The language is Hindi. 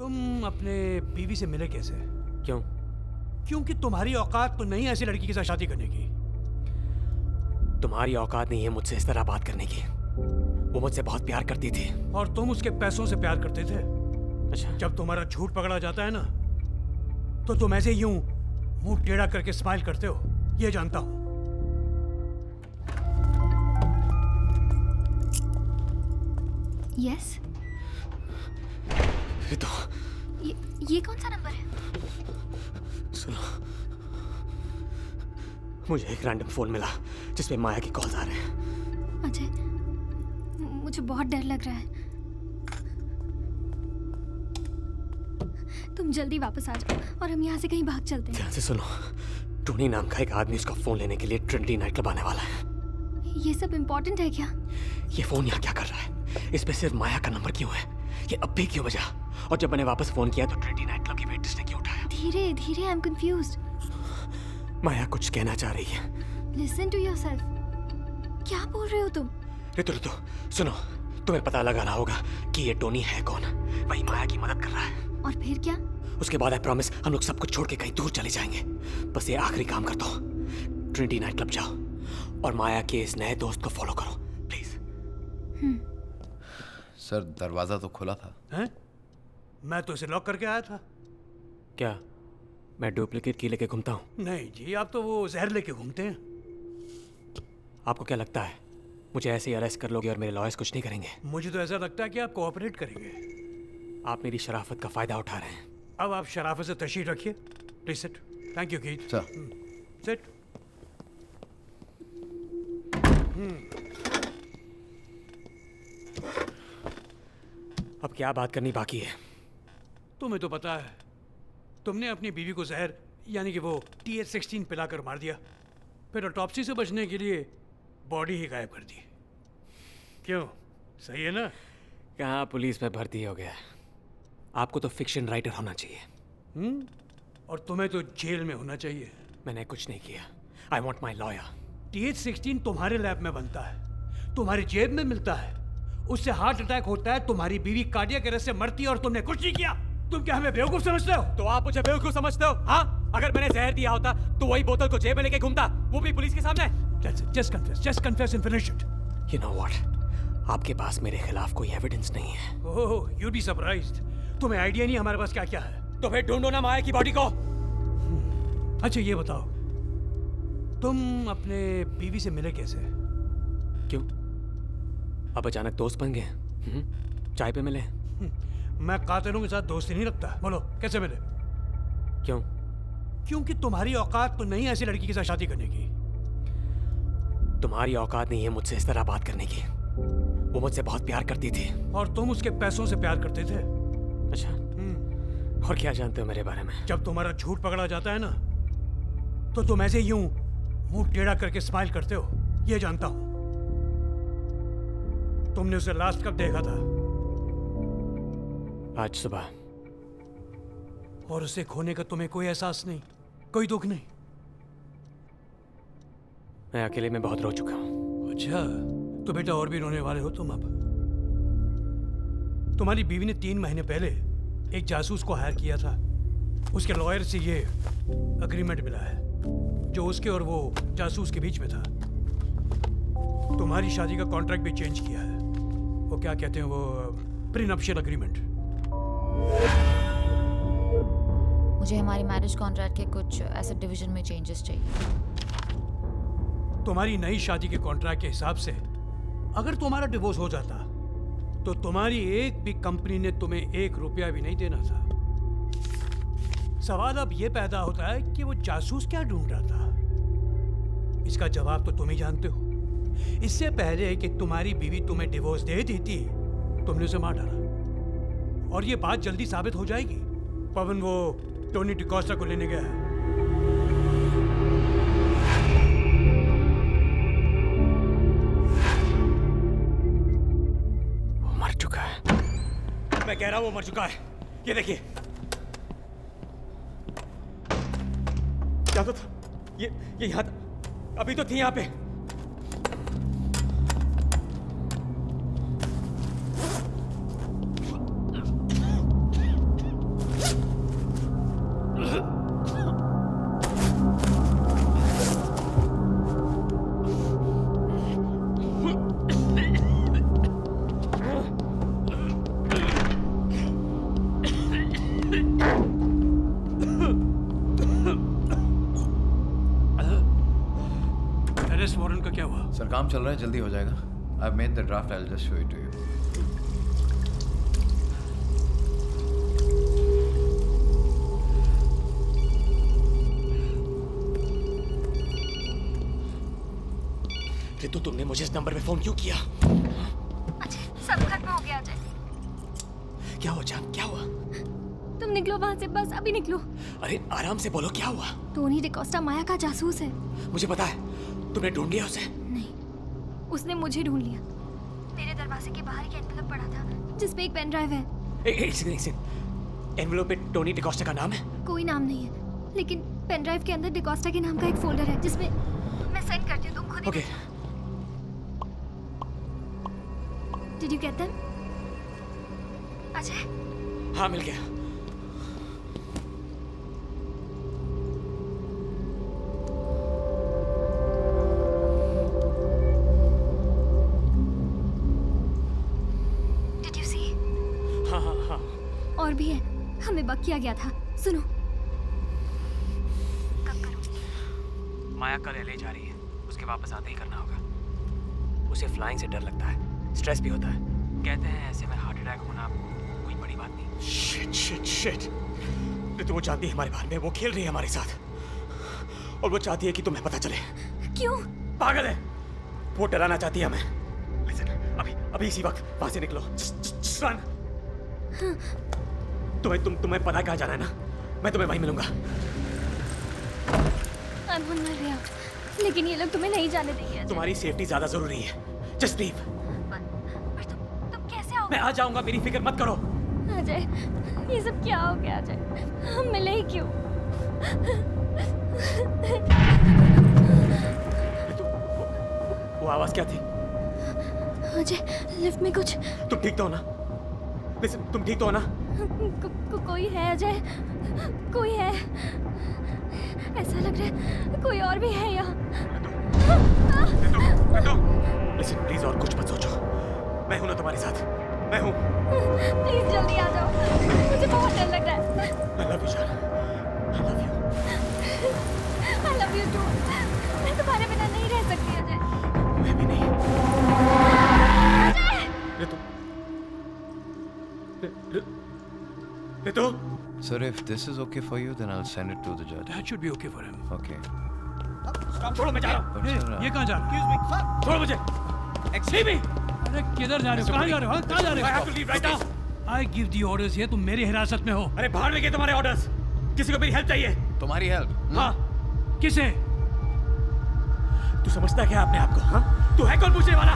तुम अपने बीवी से मिले कैसे? क्यों? क्योंकि तुम्हारी औकात तो नहीं ऐसी लड़की के साथ शादी करने की। तुम्हारी औकात नहीं है मुझसे इस तरह बात करने की। वो मुझसे बहुत प्यार करती थी। और तुम उसके पैसों से प्यार करते थे। अच्छा, जब तुम्हारा झूठ पकड़ा जाता है ना, तो तुम ऐसे यूं मुंह टेढ़ा करके स्माइल करते हो, ये जानता हूं। यस। रितु, ये कौन सा नंबर है? सुनो, मुझे एक रैंडम फोन मिला जिसमें माया की कॉल्स आ रहे हैं। अजय, मुझे बहुत डर लग रहा है। तुम जल्दी वापस आ जाओ और हम यहाँ से कहीं भाग चलते हैं। ध्यान से सुनो, टोनी नाम का एक आदमी उसका फोन लेने के लिए ट्रिनिटी नाइट क्लब आने वाला है। ये सब इम्पोर्टेंट है क्या? ये फोन यहाँ क्या कर रहा है? इस पे सिर्फ माया का नंबर क्यों है? ये अब भी क्यों बजा? और जब मैंने वापस फोन किया तो ट्रिनिटी नाइट क्लब की वेटरेस ने क्यों उठाया? धीरे धीरे, आई एम कंफ्यूज्ड। माया कुछ कहना चाह रही है। Listen to yourself. क्या बोल रहे हो तुम? रितु रितु, सुनो, तुम्हें पता लगाना होगा कि ये टोनी है कौन। वही माया की मदद कर रहा है। और फिर क्या? उसके बाद आई प्रॉमिस हम लोग सब कुछ छोड़ के कहीं दूर चले जाएंगे। बस ये आखिरी काम कर दो। ट्रिनिटी नाइट क्लब जाओ और माया के इस नए दोस्त को फॉलो करो, प्लीज। सर, दरवाजा तो खुला था। हैं? मैं तो इसे लॉक करके आया था। क्या मैं डुप्लीकेट की लेके घूमता हूँ? नहीं जी, आप तो वो जहर लेके घूमते हैं। आपको क्या लगता है मुझे ऐसे ही अरेस्ट कर लोगे और मेरे लॉयर्स कुछ नहीं करेंगे? मुझे तो ऐसा लगता है कि आप कोऑपरेट करेंगे। आप मेरी शराफत का फायदा उठा रहे हैं। अब आप शराफत से तशरीफ रखिए। Please sit. Thank you Keith. Sir, sit. अब क्या बात करनी बाकी है? तुम्हें तो पता है, तुमने अपनी बीवी को जहर यानी कि वो TH16 पिलाकर मार दिया, फिर ऑटोप्सी से बचने के लिए बॉडी ही गायब कर दी। क्यों, सही है ना? कहाँ पुलिस में भर्ती हो गया। आपको तो फिक्शन राइटर होना चाहिए। और तुम्हें तो जेल में होना चाहिए। मैंने कुछ नहीं किया। I want my lawyer. TH16 तुम्हारे लैब में बनता है, तुम्हारी जेब में मिलता है, उससे हार्ट अटैक होता है, तुम्हारी बीवी कार्डियक अरेस्ट से मरती है और तुमने कुछ नहीं किया। तुम क्या हमें बेवकूफ समझते हो? तो आप मुझे बेवकूफ समझते हो? हाँ, अगर मैंने जहर दिया होता तो वही बोतल को जेब में लेके घूमता, वो भी पुलिस के सामने। Just confess and finish it. You know what? आपके पास मेरे खिलाफ कोई एविडेंस नहीं है। ओह, you'd be surprised. तुम्हें आइडिया नहीं हमारे पास क्या क्या है। तो फिर ढूंढो ना माया की बॉडी को। अच्छा ये बताओ, तुम अपने बीवी से मिले कैसे? क्यों, अब अचानक दोस्त बन गए? चाय पे मिले? मैं कातिलों के साथ दोस्ती नहीं रखता। बोलो कैसे मिले? क्यों? क्योंकि तुम्हारी औकात तो नहीं ऐसी लड़की के साथ शादी करने की। तुम्हारी औकात नहीं है मुझसे इस तरह बात करने की। वो मुझसे बहुत प्यार करती थी। और तुम उसके पैसों से प्यार करते थे। अच्छा, और क्या जानते हो मेरे बारे में? जब तुम्हारा झूठ पकड़ा जाता है ना, तो तुम ऐसे यूं मुंह टेढ़ा करके स्माइल करते हो, ये जानता हूं। तुमने उसे लास्ट कब देखा था? आज सुबह। और उसे खोने का तुम्हें कोई एहसास नहीं, कोई दुख नहीं? मैं अकेले में बहुत रो चुका हूँ। अच्छा, तो बेटा और भी रोने वाले हो तुम अब। तुम्हारी बीवी ने 3 महीने पहले एक जासूस को हायर किया था। उसके लॉयर से ये अग्रीमेंट मिला है जो उसके और वो जासूस के बीच में था। तुम्हारी शादी का कॉन्ट्रैक्ट भी चेंज किया है। वो क्या कहते हैं, वो प्रीनप्शियल अग्रीमेंट। मुझे हमारी मैरिज कॉन्ट्रैक्ट के कुछ एसेट डिवीजन में चेंजेस चाहिए। तुम्हारी नई शादी के कॉन्ट्रैक्ट के हिसाब से अगर तुम्हारा डिवोर्स हो जाता तो तुम्हारी एक भी कंपनी ने तुम्हें 1 रुपया भी नहीं देना था। सवाल अब यह पैदा होता है कि वो जासूस क्या ढूंढ रहा था। इसका जवाब तो तुम ही जानते हो। इससे पहले कि तुम्हारी बीवी तुम्हें डिवोर्स दे देती, तुमने उसे मार डाला। और ये बात जल्दी साबित हो जाएगी। पवन वो टोनी डिकोस्टा को लेने गया है। वो मर चुका है। मैं कह रहा हूं वो मर चुका है। ये देखिए, क्या तो था? ये यहाँ अभी तो थी यहाँ पे। काम चल रहा है, जल्दी हो जाएगा। I've made the draft, I'll just show it to you. Ritu, तुमने मुझे इस नंबर पे फोन क्यों किया? अजय, सब खत्म हो गया अजय। क्या हुआ जान, क्या हुआ? तुम निकलो वहाँ से, बस अभी निकलो। अरे आराम से बोलो, क्या हुआ? टोनी डिकोस्टा माया का जासूस है। मुझे पता है, तुमने ढूंढ लिया उसे? नहीं, उसने मुझे ढूंढ लिया। मेरे दरवाजे के बाहर एक एनवेलप पड़ा था जिसपे एक पेन ड्राइव है। एक सेकंड, एनवेलप पे टोनी डिकोस्टा का नाम है? कोई नाम नहीं है, लेकिन पेन ड्राइव के अंदर डिकोस्टा के नाम का एक फोल्डर है जिसमें मैं सेंड करती हूँ, तुम खुद ही okay. Did you get them? Ajay, हाँ, मिल गया। Did you see? हाँ हाँ हाँ। और भी है, हमें बक किया गया था। सुनो, कब करूँ? माया कल LA जा रही है, उसके वापस आते ही करना होगा। उसे फ्लाइंग से डर लगता है, स्ट्रेस भी होता है। कहते हैं ऐसे में हार्ट अटैक होना कोई बड़ी बात नहीं। Shit shit shit. तो वो चाहती है हमारे बारे में, वो खेल रही है हमारे साथ, और वो चाहती है कि तुम्हें पता चले। क्यों? पागल है वो, डराना चाहती है हमें। लिसन, अभी इसी वक्त वहां से निकलो। Just run। तुम्हें पता कहाँ जाना है ना? मैं तुम्हें वहीं मिलूंगा। I'm on my way out, लेकिन ये लोग तुम्हें नहीं जाने देंगे अजय। तुम्हारी सेफ्टी ज्यादा जरूरी है। Just leave. पर तुम कैसे आओगे? मैं आ जाऊंगा, मेरी फिक्र मत करो। अजय, ये सब क्या हो गया अजय? हम मिले ही क्यों? वो आवाज क्या थी? अजय, लिफ्ट में कुछ तुम ठीक तो हो ना? लिसन, तुम ठीक तो हो ना? कोई है अजय, कोई है। ऐसा लग रहा है कोई और भी है यहाँ। लिसन प्लीज, और कुछ मत सोचो। मैं हूं ना तुम्हारे साथ, मैं हूं। प्लीज जल्दी आ जाओ, मुझे बहुत डर लग रहा है। I love you, जान। I love you. I love you too। मैं तुम्हारे बिना नहीं रह सकती अजय। मैं भी नहीं। Ajay! Ritu. Sir, if this is okay for you, then I'll send it to the judge. That should be okay for him. Okay. छोड़ो, मैं जा रहा हूँ। Hey, ये कहाँ जा रहे हो? छोड़ो मुझे। Leave me. अरे किधर जा रहे हो? कहाँ जा रहे हो? हाँ, कहाँ जा रहे I have to हो? leave right now. I give the orders here, तुम मेरी हिरासत में हो। अरे बाहर में गए तुम्हारे ऑर्डर्स। किसी को मेरी हेल्प चाहिए। तुम्हारी हेल्प? हाँ। किसे? तू समझता क्या अपने आप को? हाँ? तू है कौन पूछने वाला?